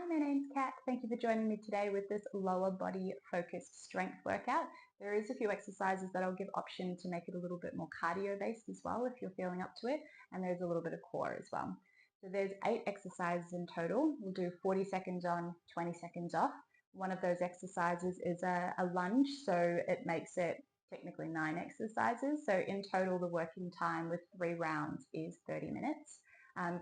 My name's Kat. Thank you for joining me today with this lower body focused strength workout. There is a few exercises that I'll give option to make it a little bit more cardio based as well if you're feeling up to it, and there's a little bit of core as well. So there's 8 exercises in total. We'll do 40 seconds on, 20 seconds off. One of those exercises is a lunge, so it makes it technically 9 exercises. So in total the working time with 3 rounds is 30 minutes.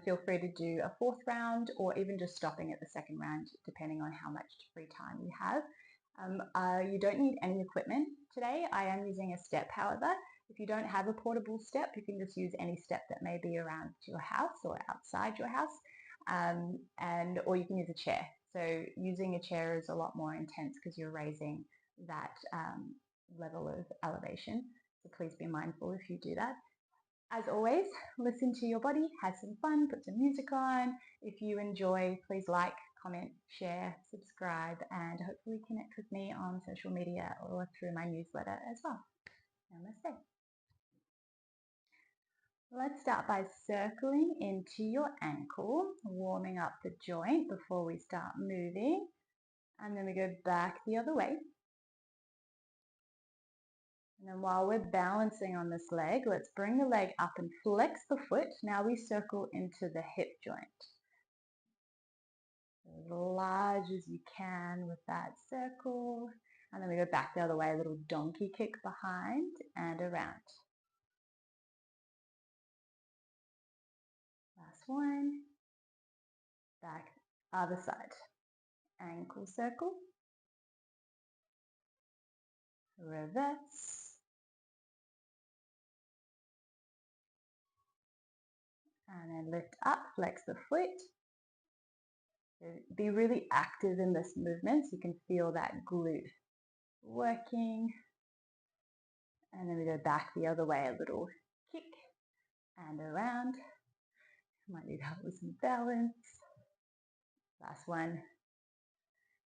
Feel free to do a 4th round or even just stopping at the 2nd round depending on how much free time you have. You don't need any equipment today. I am using a step, however. If you don't have a portable step, you can just use any step that may be around your house or outside your house, or you can use a chair. So using a chair is a lot more intense because you're raising that level of elevation. So please be mindful if you do that. As always, listen to your body, have some fun, put some music on. If you enjoy, please like, comment, share, subscribe, and hopefully connect with me on social media or through my newsletter as well. Namaste. Let's start by circling into your ankle, warming up the joint before we start moving. And then we go back the other way. And then while we're balancing on this leg, let's bring the leg up and flex the foot. Now we circle into the hip joint. As large as you can with that circle. And then we go back the other way, a little donkey kick behind and around. Last one. Back, other side. Ankle circle. Reverse. And then lift up, flex the foot. Be really active in this movement so you can feel that glute working. And then we go back the other way, a little kick and around. Might need help with some balance. Last one.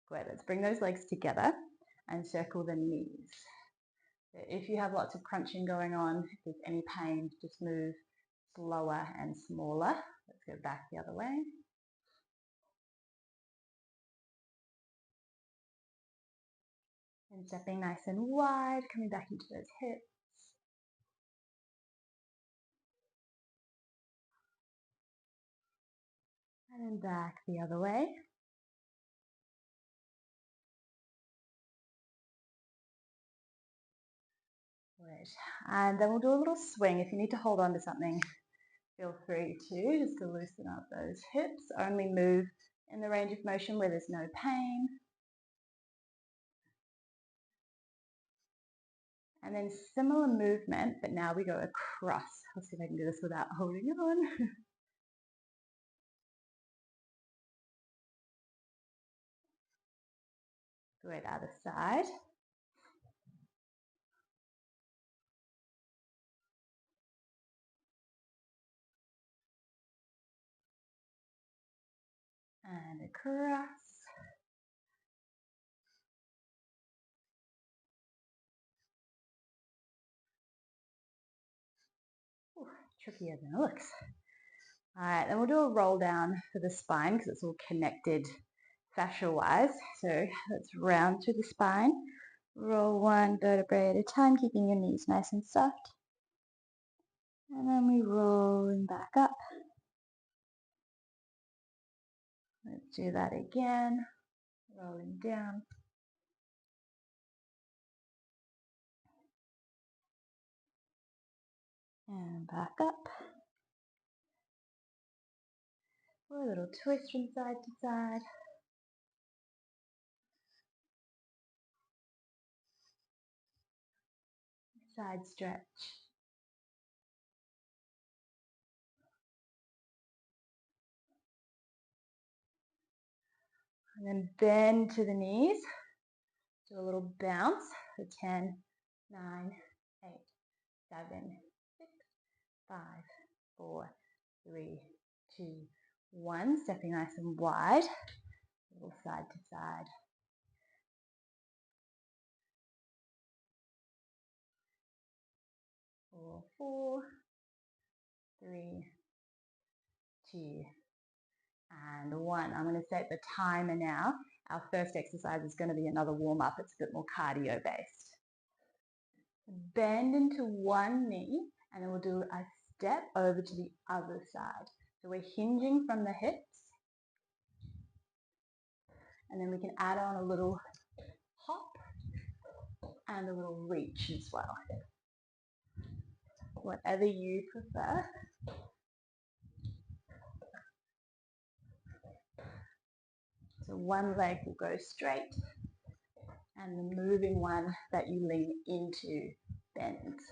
Great, let's bring those legs together and circle the knees. If you have lots of crunching going on, if there's any pain, just move slower and smaller. Let's go back the other way. And stepping nice and wide, coming back into those hips. And then back the other way. Great. And then we'll do a little swing. If you need to hold on to something, feel free just to loosen up those hips. Only move in the range of motion where there's no pain. And then similar movement, but now we go across. I'll see if I can do this without holding it on. Great, other side. And across. Ooh, trickier than it looks. All right, then we'll do a roll down for the spine because it's all connected fascia-wise. So let's round through the spine. Roll one vertebrae at a time, keeping your knees nice and soft. And then we rolling back up. Let's do that again. Rolling down. And back up. A little twist from side to side. Side stretch. And then bend to the knees. Do a little bounce for 10, 9, 8, 7, 6, 5, 4, 3, 2, 1. Stepping nice and wide. A little side to side. Four, 3, 2, and 1. I'm going to set the timer now. Our first exercise is going to be another warm-up. It's a bit more cardio-based. Bend into one knee, and then we'll do a step over to the other side. So we're hinging from the hips, and then we can add on a little hop and a little reach as well. Whatever you prefer. So one leg will go straight, and the moving one that you lean into bends,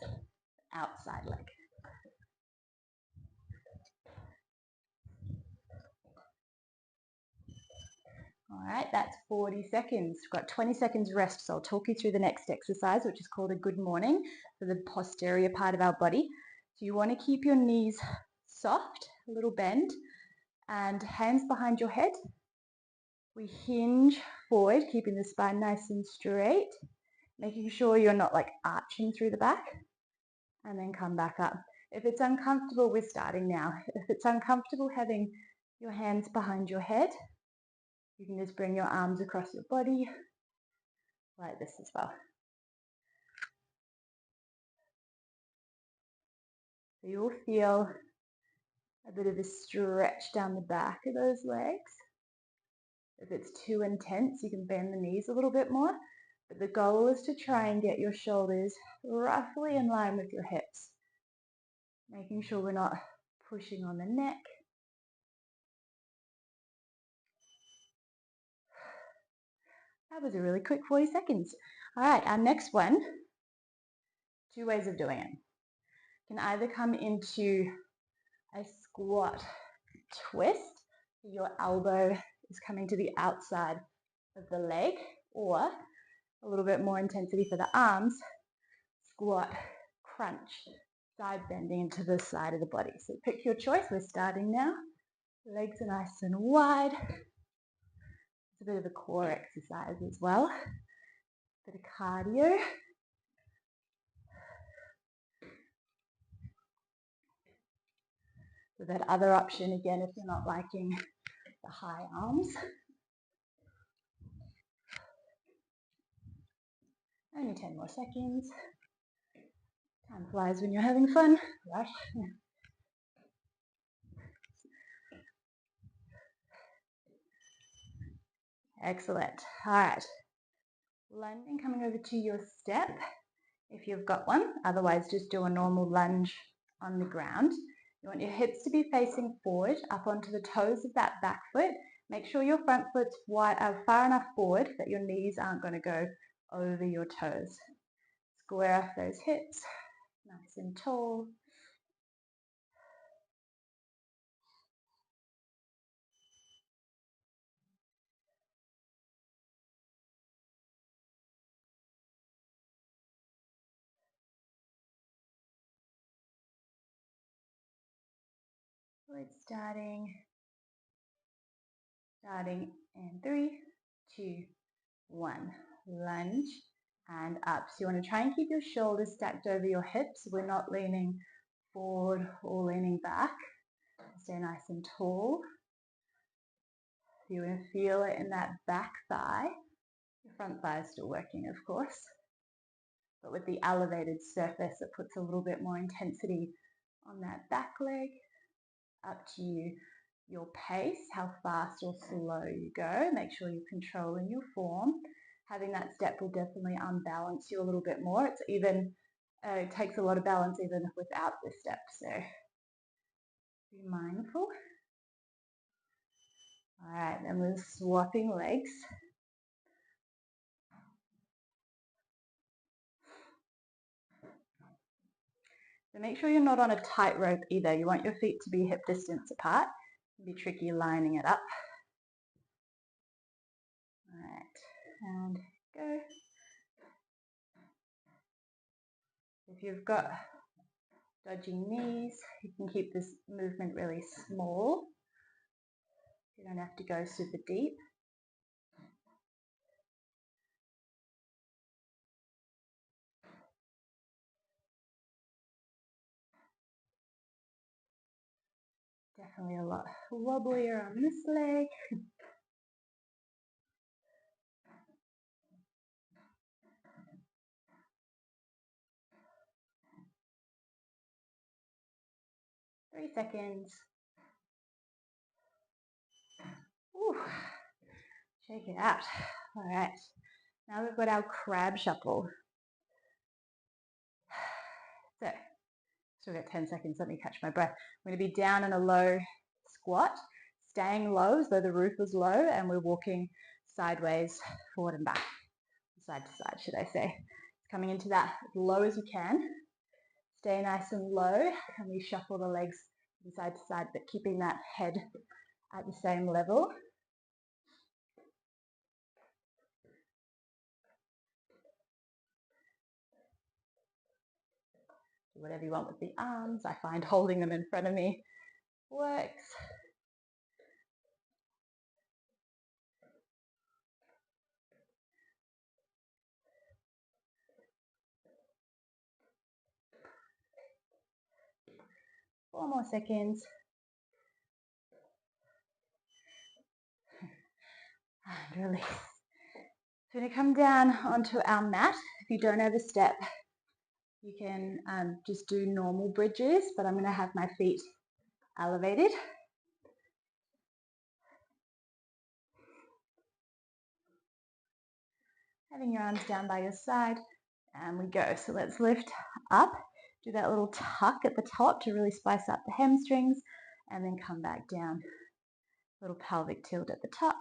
outside leg. All right, that's 40 seconds. We've got 20 seconds rest, so I'll talk you through the next exercise, which is called a good morning for the posterior part of our body. So you want to keep your knees soft, a little bend, and hands behind your head. We hinge forward, keeping the spine nice and straight, making sure you're not like arching through the back, and then come back up. If it's uncomfortable, we're starting now. If it's uncomfortable having your hands behind your head, you can just bring your arms across your body like this as well. So you'll feel a bit of a stretch down the back of those legs. If it's too intense, you can bend the knees a little bit more. But the goal is to try and get your shoulders roughly in line with your hips, making sure we're not pushing on the neck. That was a really quick 40 seconds. All right, our next one, 2 ways of doing it. You can either come into a squat twist, your elbow is coming to the outside of the leg, or a little bit more intensity for the arms, squat crunch, side bending into the side of the body. So pick your choice. We're starting now. Legs are nice and wide. It's a bit of a core exercise as well. Bit of cardio. So that other option again, if you're not liking the high arms. Only 10 more seconds. Time flies when you're having fun, right? Excellent. All right. Lunging, coming over to your step, if you've got one. Otherwise, just do a normal lunge on the ground. You want your hips to be facing forward, up onto the toes of that back foot. Make sure your front foot's far enough forward that your knees aren't going to go over your toes. Square off those hips, nice and tall. It's starting in 3, 2, 1. Lunge and up. So you want to try and keep your shoulders stacked over your hips. We're not leaning forward or leaning back. Stay nice and tall. So you're going to feel it in that back thigh. Your front thigh is still working, of course. But with the elevated surface, it puts a little bit more intensity on that back leg. Up to you, your pace, how fast or slow you go. Make sure you're controlling your form. Having that step will definitely unbalance you a little bit more. It's even, it takes a lot of balance even without the step. So be mindful. All right, then we're swapping legs. So make sure you're not on a tight rope either. You want your feet to be hip distance apart. It'll be tricky lining it up. All right, and go. If you've got dodgy knees, you can keep this movement really small. You don't have to go super deep. Definitely a lot wobblier on this leg. Three seconds. Ooh. Shake it out. All right. Now we've got our crab shuffle. So, still got 10 seconds. Let me catch my breath. I'm going to be down in a low squat, staying low as though the roof was low, and we're walking sideways, forward and back, side to side, should I say. Coming into that as low as you can. Stay nice and low, and we shuffle the legs from side to side, but keeping that head at the same level. Do whatever you want with the arms. I find holding them in front of me works. Four more seconds. And release. So we're going to come down onto our mat. If you don't overstep, you can just do normal bridges, but I'm going to have my feet elevated. Having your arms down by your side, and we go. So let's lift up, do that little tuck at the top to really spice up the hamstrings, and then come back down. Little pelvic tilt at the top.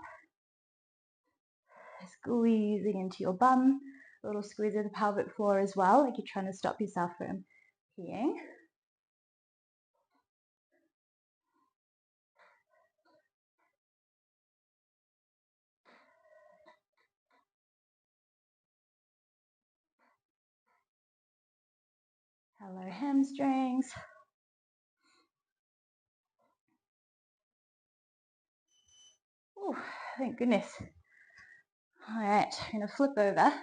Squeezing into your bum, a little squeeze of the pelvic floor as well, like you're trying to stop yourself from peeing. Hello, hamstrings. Oh, thank goodness. All right, I'm going to flip over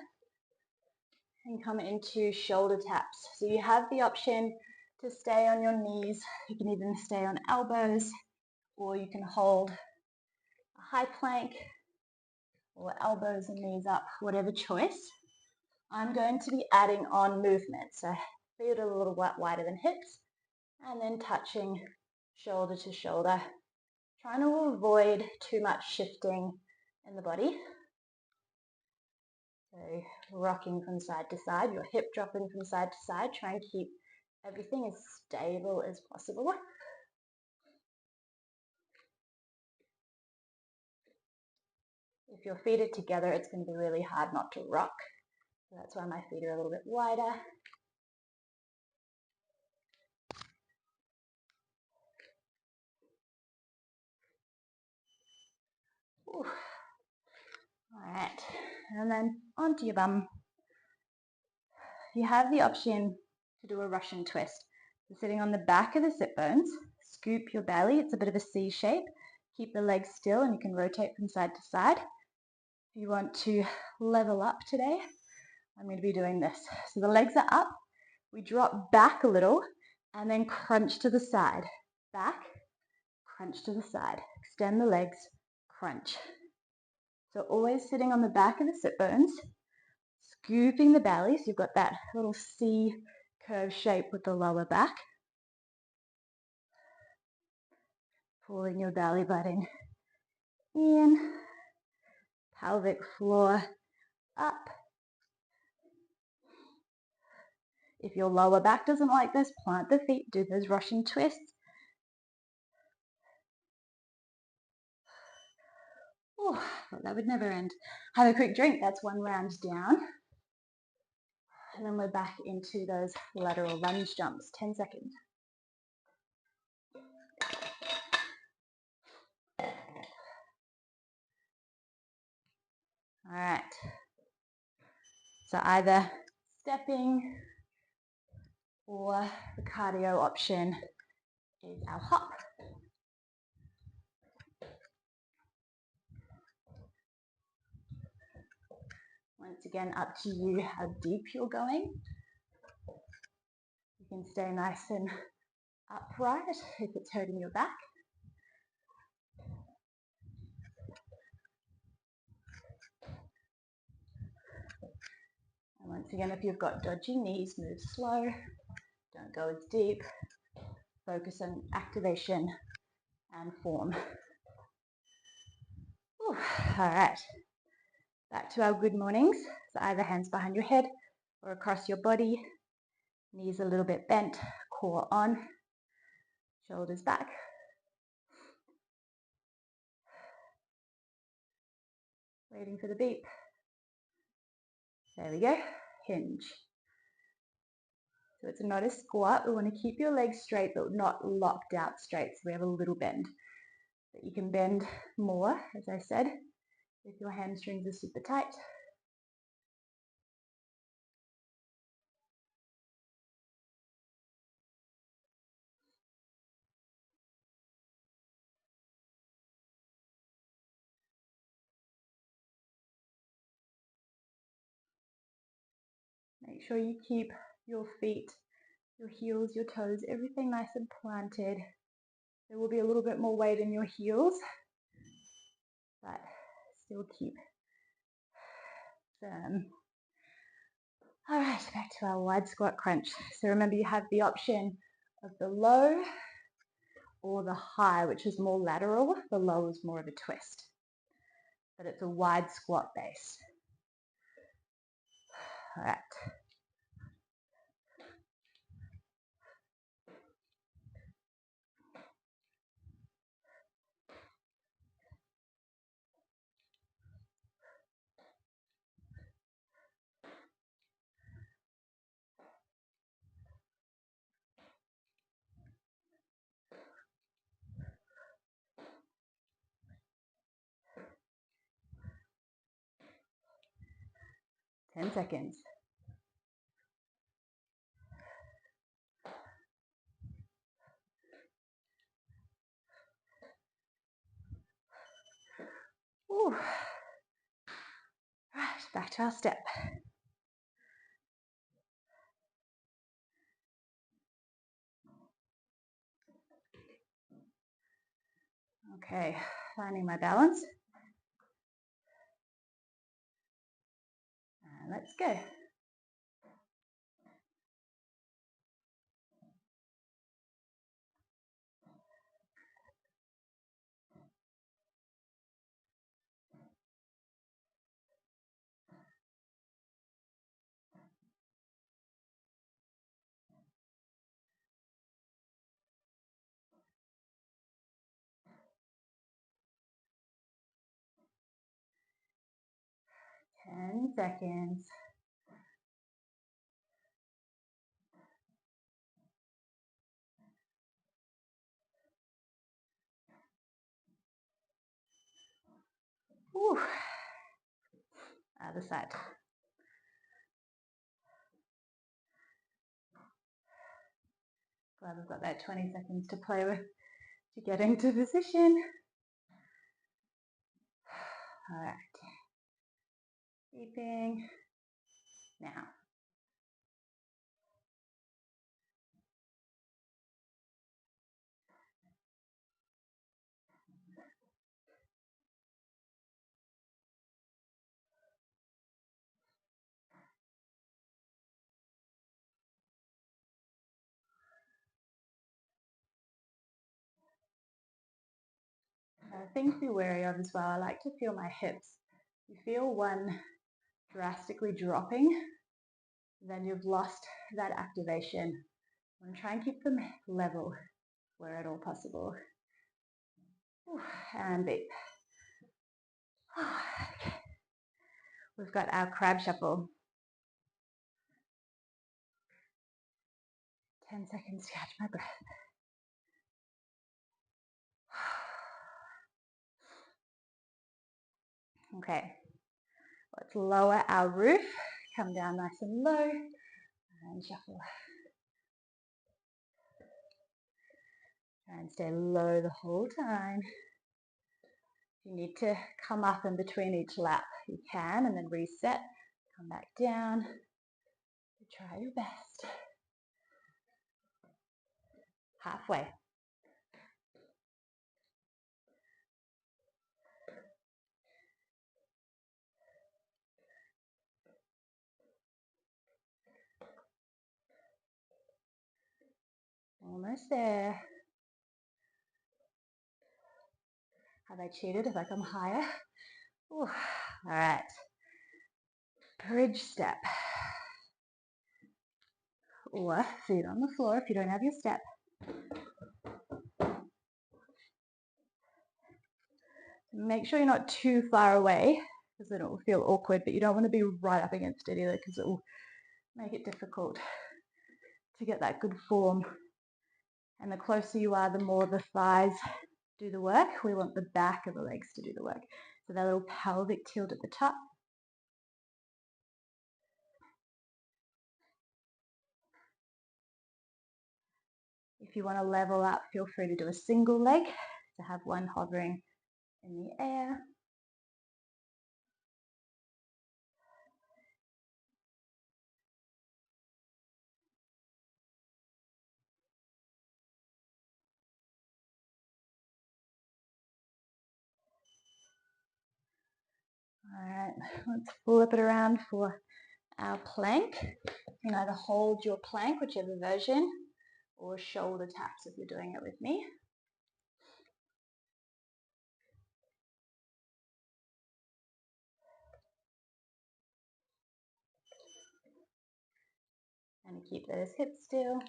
and come into shoulder taps. So you have the option to stay on your knees. You can even stay on elbows, or you can hold a high plank or elbows and knees up, whatever choice. I'm going to be adding on movement. So feet are a little wider than hips, and then touching shoulder to shoulder, trying to avoid too much shifting in the body. So rocking from side to side, your hip dropping from side to side, try and keep everything as stable as possible. If your feet are together, it's going to be really hard not to rock. So that's why my feet are a little bit wider. Ooh. All right, and then onto your bum. You have the option to do a Russian twist. So sitting on the back of the sit bones, scoop your belly. It's a bit of a C shape. Keep the legs still, and you can rotate from side to side. If you want to level up today, I'm going to be doing this. So the legs are up. We drop back a little, and then crunch to the side. Back, crunch to the side. Extend the legs, crunch. So always sitting on the back of the sit bones, scooping the belly, so you've got that little C curve shape with the lower back. Pulling your belly button in, pelvic floor up. If your lower back doesn't like this, plant the feet, do those Russian twists. Oh, thought that would never end. Have a quick drink, that's one round down. And then we're back into those lateral lunge jumps, 10 seconds. All right. So either stepping or the cardio option is our hop. Once again, up to you how deep you're going. You can stay nice and upright if it's hurting your back. Once again, if you've got dodgy knees, move slow. Don't go as deep. Focus on activation and form. All right, back to our good mornings. So either hands behind your head or across your body. Knees a little bit bent, core on, shoulders back. Waiting for the beep. There we go, hinge. So it's not a squat. We want to keep your legs straight but not locked out straight, so we have a little bend. But you can bend more, as I said, if your hamstrings are super tight. Make sure you keep your feet, your heels, your toes, everything nice and planted. There will be a little bit more weight in your heels, but still keep firm. All right, back to our wide squat crunch. So remember, you have the option of the low or the high, which is more lateral. The low is more of a twist, but it's a wide squat base. All right. Ten seconds. Ooh. Right, back to our step. Okay, finding my balance. And let's go. Ten seconds. Ooh. Other side. Glad I've got that 20 seconds to play with to get into position. All right. Keeping now. Things to be wary of as well. I like to feel my hips. You feel one drastically dropping, then you've lost that activation. I'm going to try and keep them level where at all possible. And beep. We've got our crab shuffle. 10 seconds to catch my breath. Okay, let's lower our roof, come down nice and low, and shuffle. Try and stay low the whole time. If you need to come up in between each lap, you can, and then reset, come back down. Try your best. Halfway. Almost there. Have I cheated if I come higher? Ooh. All right. Bridge step. Or feet on the floor if you don't have your step. Make sure you're not too far away because then it will feel awkward, but you don't want to be right up against it either because it will make it difficult to get that good form. And the closer you are, the more the thighs do the work. We want the back of the legs to do the work. So that little pelvic tilt at the top. If you want to level up, feel free to do a single leg, to have one hovering in the air. All right, let's flip it around for our plank. You can either hold your plank, whichever version, or shoulder taps if you're doing it with me. And keep those hips still.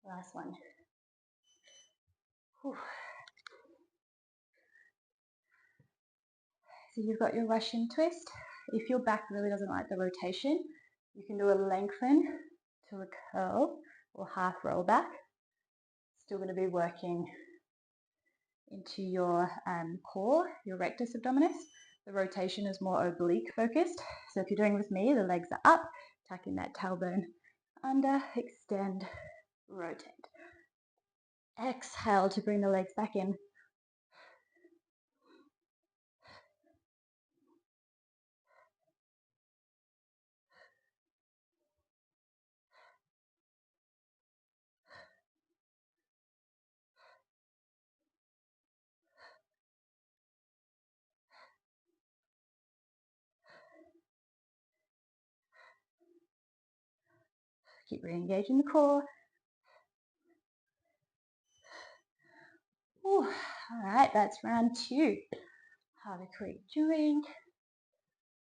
Last one. Whew. So you've got your Russian twist. If your back really doesn't like the rotation, you can do a lengthen to a curl or half roll back. Still going to be working into your core, your rectus abdominis. The rotation is more oblique focused. So if you're doing with me, the legs are up, tucking that tailbone under, extend, rotate. Exhale to bring the legs back in. Keep re-engaging the core. Ooh, all right, that's round 2. Have a quick drink.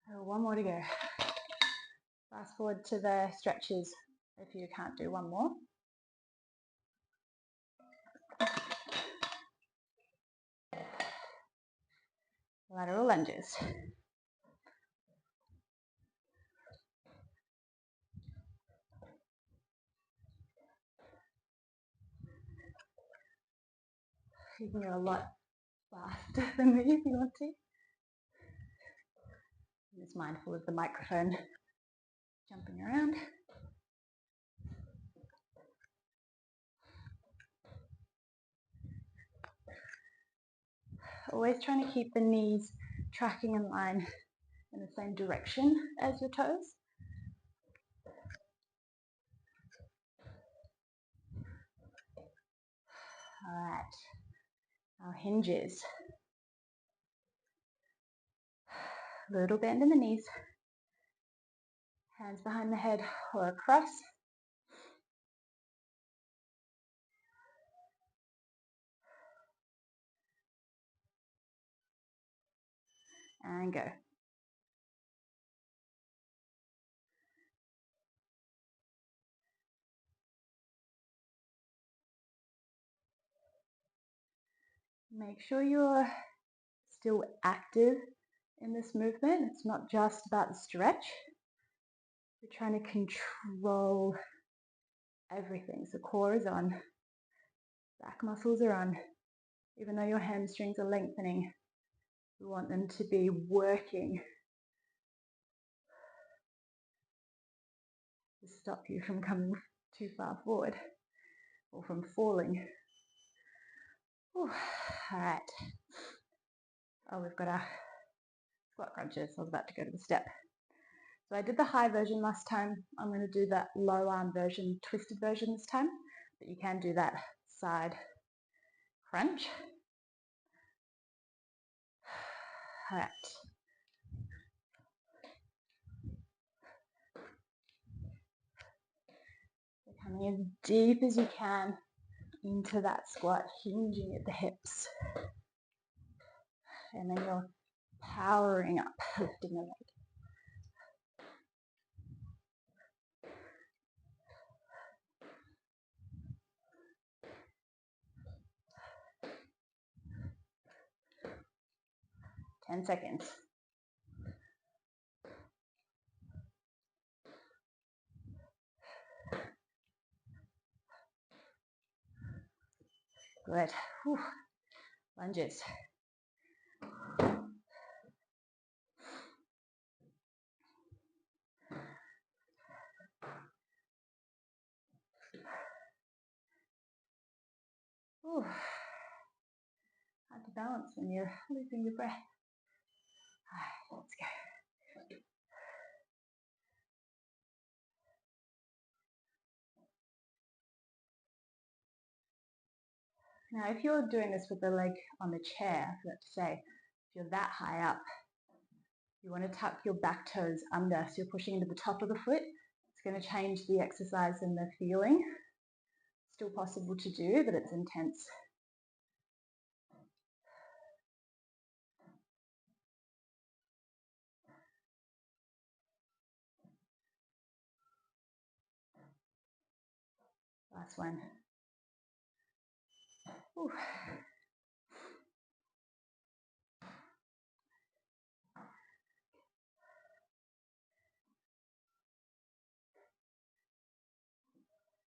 Oh, one more to go. Fast forward to the stretches if you can't do one more. Lateral lunges. You can go a lot faster than me if you want to. I'm just mindful of the microphone jumping around. Always trying to keep the knees tracking in line in the same direction as your toes. All right, our hinges. Little bend in the knees. Hands behind the head or across. And go. Make sure you're still active in this movement. It's not just about the stretch. You're trying to control everything. So core is on, back muscles are on. Even though your hamstrings are lengthening, we want them to be working. stop you from coming too far forward or from falling. All right. Oh, we've got our squat crunches. I was about to go to the step. So I did the high version last time. I'm going to do that low arm version, twisted version this time. But you can do that side crunch. All right. So coming as deep as you can into that squat, hinging at the hips. And then you're powering up, lifting the leg. Ten seconds. Good. Whew. Lunges. Whew. Hard to balance when you're losing your breath. All right, let's go. Now, if you're doing this with the leg on the chair, I forgot to say, if you're that high up, you want to tuck your back toes under, so you're pushing into the top of the foot. It's going to change the exercise and the feeling. Still possible to do, but it's intense. Last one. Ooh.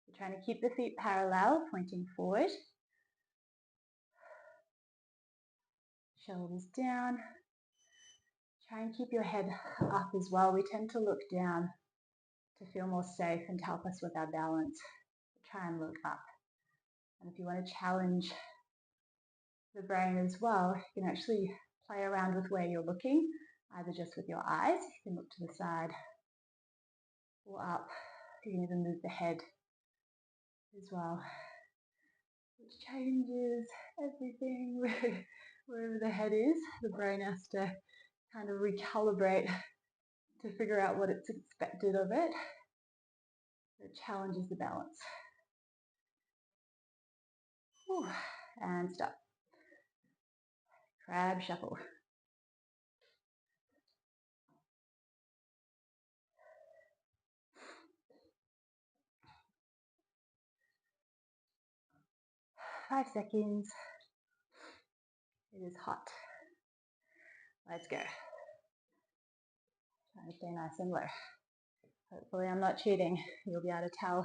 You're trying to keep the feet parallel, pointing forward. Shoulders down. Try and keep your head up as well. We tend to look down to feel more safe and to help us with our balance. Try and look up. And if you want to challenge the brain as well, you can actually play around with where you're looking, either just with your eyes. You can look to the side or up. You can even move the head as well, which changes everything. Wherever the head is, the brain has to kind of recalibrate to figure out what it's expected of it. It challenges the balance. Whew. And stop. Crab shuffle. Five seconds. It is hot. Let's go. Try to stay nice and low. Hopefully I'm not cheating. You'll be able to tell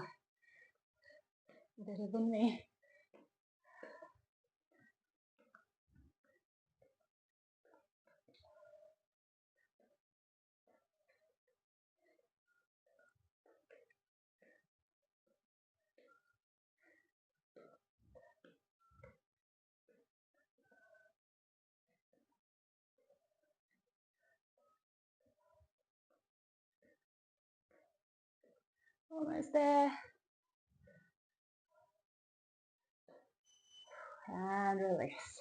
better than me. Almost there. And release.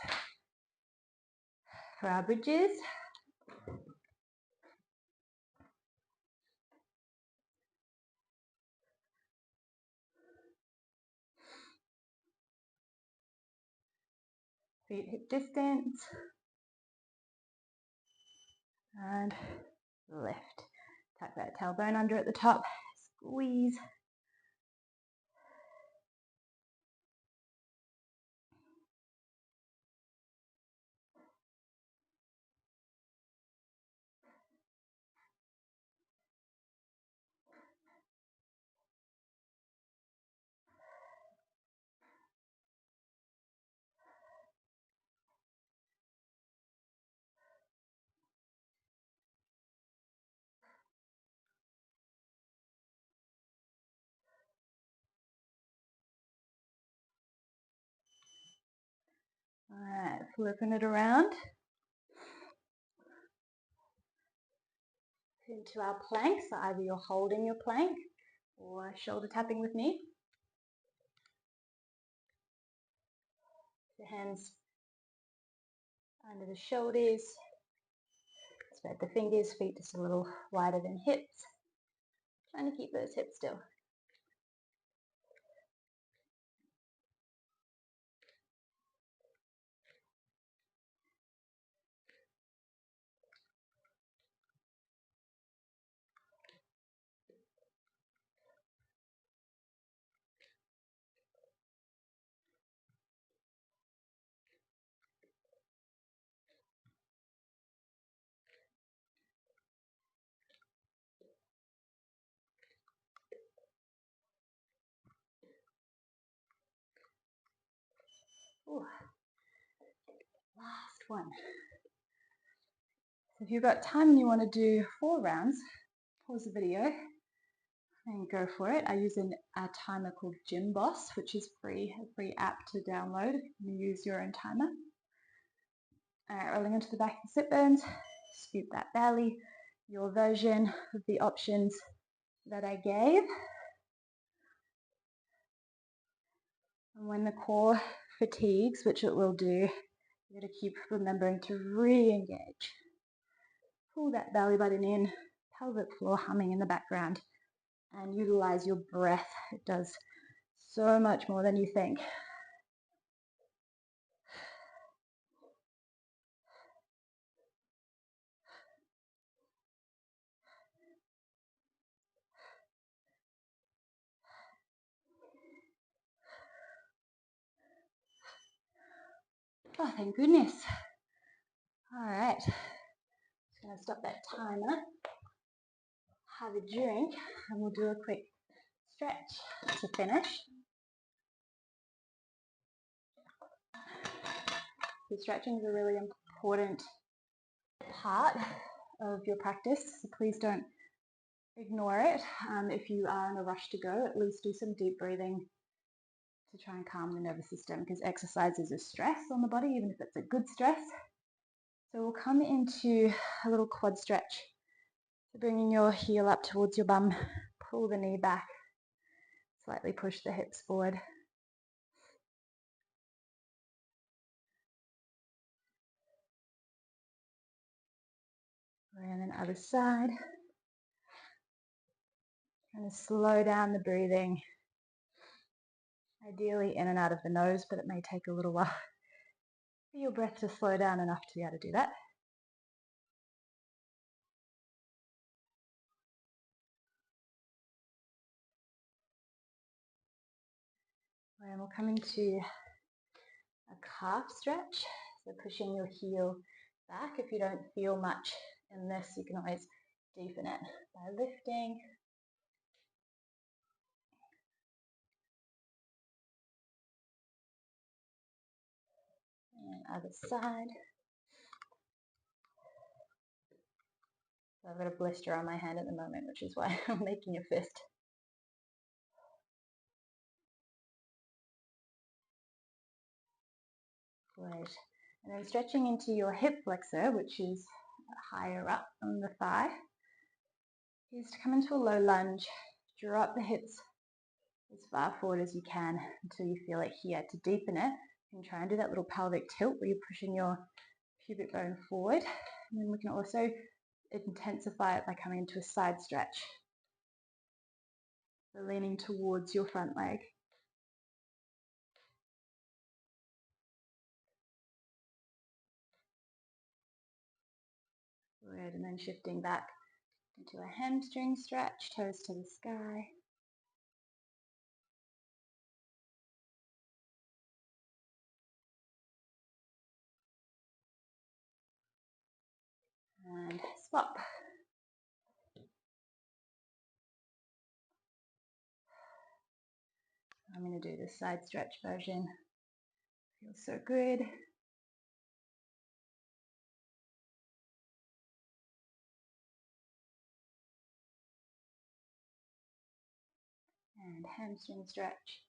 For our bridges, feet hip distance, and lift. Tuck that tailbone under at the top, squeeze. flipping it around into our plank. So either you're holding your plank or shoulder tapping with me. The hands under the shoulders. Spread the fingers, feet just a little wider than hips. Trying to keep those hips still. Ooh. Last one. So if you've got time and you want to do 4 rounds, pause the video and go for it. I use a timer called Gym Boss, which is free, a free app to download. You use your own timer. Alright, rolling into the back of the sit bones, scoop that belly, your version of the options that I gave. And when the core fatigues, which it will do, you're going to keep remembering to re-engage. Pull that belly button in, pelvic floor humming in the background, and utilize your breath. It does so much more than you think. Oh, thank goodness. All right, just going to stop that timer, have a drink, and we'll do a quick stretch to finish. So stretching is a really important part of your practice, so please don't ignore it. If you are in a rush to go, at least do some deep breathing to try and calm the nervous system, because exercise is a stress on the body, even if it's a good stress. So we'll come into a little quad stretch. So bringing your heel up towards your bum, pull the knee back, slightly push the hips forward. And then other side. Trying to slow down the breathing. Ideally in and out of the nose, but it may take a little while for your breath to slow down enough to be able to do that. And we'll come into a calf stretch. So pushing your heel back. If you don't feel much in this, you can always deepen it by lifting. And other side. So I've got a blister on my hand at the moment, which is why I'm making a fist. Great. And then stretching into your hip flexor, which is higher up on the thigh, is to come into a low lunge. Draw up the hips as far forward as you can until you feel it here. To deepen it, you can try and do that little pelvic tilt where you're pushing your pubic bone forward. And then we can also intensify it by coming into a side stretch. So leaning towards your front leg. Good, and then shifting back into a hamstring stretch, toes to the sky. And swap. I'm going to do the side stretch version. Feels so good. And hamstring stretch.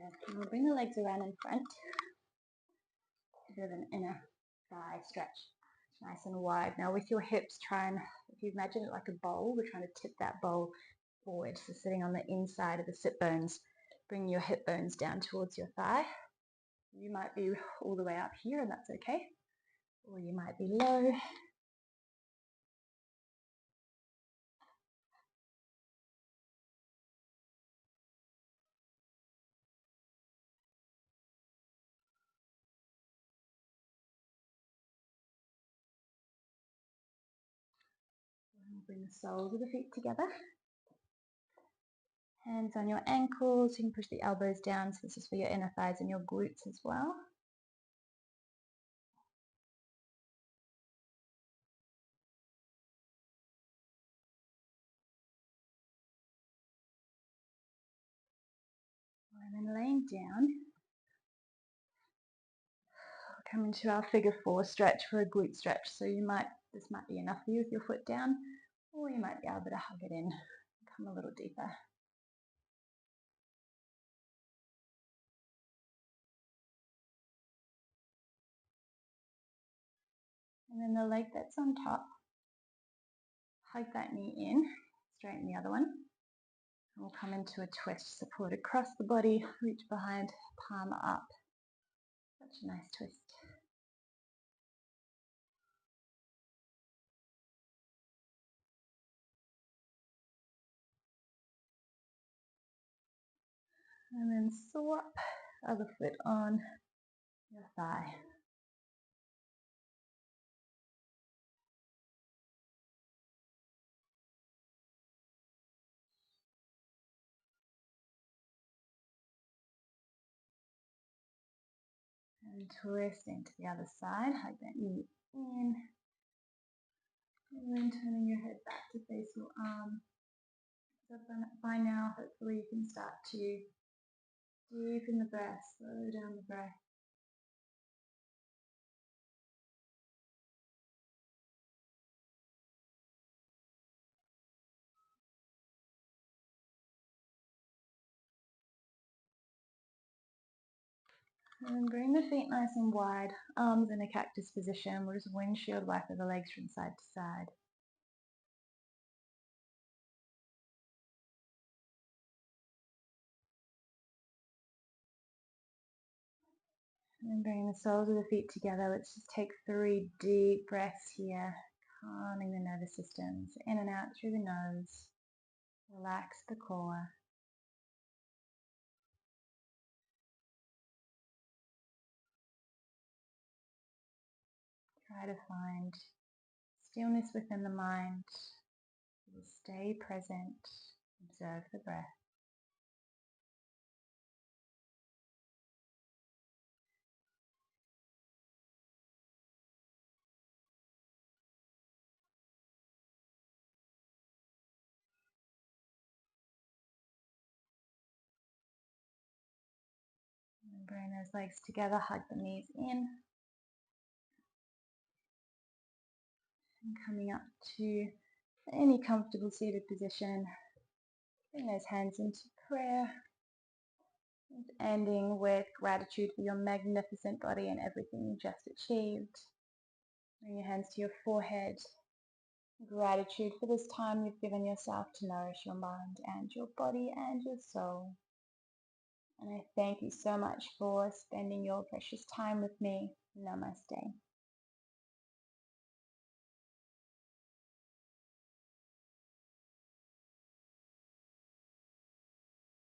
And we'll bring the legs around in front. A bit of an inner thigh stretch. Nice and wide. Now with your hips, try and, if you imagine it like a bowl, we're trying to tip that bowl forward. So sitting on the inside of the sit bones, bring your hip bones down towards your thigh. You might be all the way up here and that's okay. Or you might be low. Bring the soles of the feet together. Hands on your ankles. You can push the elbows down. So this is for your inner thighs and your glutes as well. And then laying down, come into our figure 4 stretch for a glute stretch. So this might be enough for you with your foot down, or you might be able to hug it in, come a little deeper. And then the leg that's on top, hug that knee in, straighten the other one. And we'll come into a twist, support across the body, reach behind, palm up. Such a nice twist. And then swap, other foot on your thigh. And twist into the other side, hug that knee in. And then turning your head back to face your arm. So by now, hopefully you can start to deepen the breath, slow down the breath. And bring the feet nice and wide, arms in a cactus position. We'll just windshield wiper the legs from side to side. And then bring the soles of the feet together. Let's just take 3 deep breaths here, calming the nervous systems in and out through the nose. Relax the core. Try to find stillness within the mind. Stay present. Observe the breath. And bring those legs together, hug the knees in. And coming up to any comfortable seated position. Bring those hands into prayer. And ending with gratitude for your magnificent body and everything you just achieved. Bring your hands to your forehead. Gratitude for this time you've given yourself to nourish your mind and your body and your soul. And I thank you so much for spending your precious time with me. Namaste.